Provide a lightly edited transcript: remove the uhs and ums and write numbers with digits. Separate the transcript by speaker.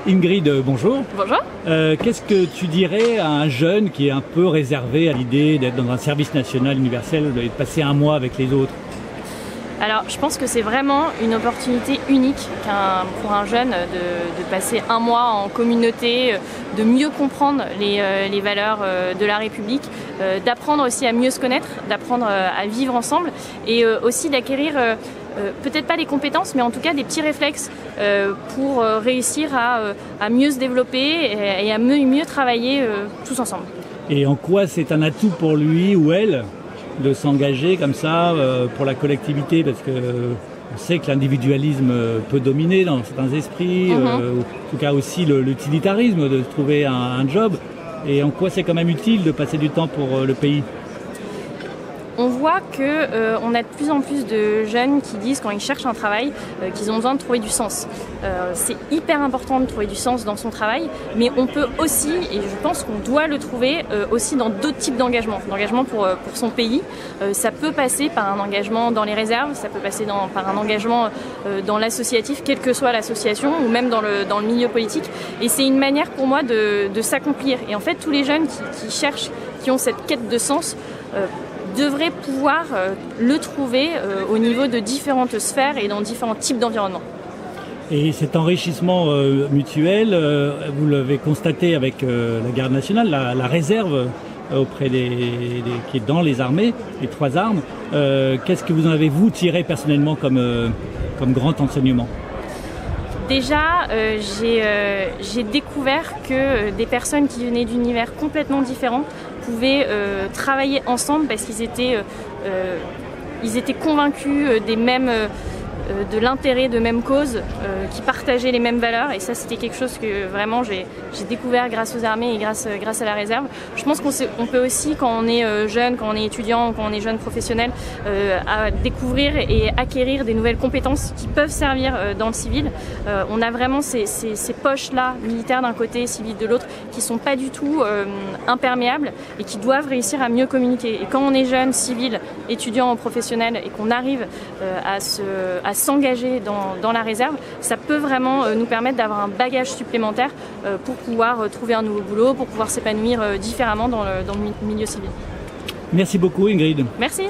Speaker 1: Ingrid, bonjour.
Speaker 2: Bonjour.
Speaker 1: Qu'est-ce que tu dirais à un jeune qui est un peu réservé à l'idée d'être dans un service national universel, de passer un mois avec les autres?
Speaker 2: Alors, je pense que c'est vraiment une opportunité unique pour un jeune de passer un mois en communauté, de mieux comprendre les valeurs de la République, d'apprendre aussi à mieux se connaître, d'apprendre à vivre ensemble et aussi d'acquérir peut-être pas des compétences, mais en tout cas des petits réflexes pour réussir à mieux se développer et à mieux travailler tous ensemble.
Speaker 1: Et en quoi c'est un atout pour lui ou elle de s'engager comme ça pour la collectivité, parce que on sait que l'individualisme peut dominer dans certains esprits, en tout cas aussi l'utilitarisme de trouver un job. Et en quoi c'est quand même utile de passer du temps pour le pays?
Speaker 2: On voit qu'on a de plus en plus de jeunes qui disent quand ils cherchent un travail qu'ils ont besoin de trouver du sens. C'est hyper important de trouver du sens dans son travail, mais on peut aussi, et je pense qu'on doit le trouver aussi dans d'autres types d'engagements. D'engagement pour son pays, ça peut passer par un engagement dans les réserves, ça peut passer par un engagement dans l'associatif, quelle que soit l'association, ou même dans le milieu politique. Et c'est une manière pour moi de s'accomplir. Et en fait, tous les jeunes qui cherchent, qui ont cette quête de sens, devraient pouvoir le trouver au niveau de différentes sphères et dans différents types d'environnements.
Speaker 1: Et cet enrichissement mutuel, vous l'avez constaté avec la garde nationale, la réserve auprès qui est dans les armées, les 3 armes. Qu'est-ce que vous en avez-vous tiré personnellement comme grand enseignement?
Speaker 2: Déjà, j'ai découvert que des personnes qui venaient d'univers complètement différents pouvaient travailler ensemble parce qu'ils étaient convaincus de l'intérêt de mêmes causes, qui partageaient les mêmes valeurs, et ça c'était quelque chose que vraiment j'ai découvert grâce aux armées et grâce à la réserve. Je pense qu'on peut aussi, quand on est jeune, quand on est étudiant, quand on est jeune professionnel, à découvrir et acquérir des nouvelles compétences qui peuvent servir dans le civil. On a vraiment ces poches-là, militaires d'un côté, civils de l'autre, qui sont pas du tout imperméables et qui doivent réussir à mieux communiquer. Et quand on est jeune, civil, étudiant ou professionnel, et qu'on arrive à s'engager dans la réserve, ça peut vraiment nous permettre d'avoir un bagage supplémentaire pour pouvoir trouver un nouveau boulot, pour pouvoir s'épanouir différemment dans le milieu civil.
Speaker 1: Merci beaucoup Ingrid.
Speaker 2: Merci.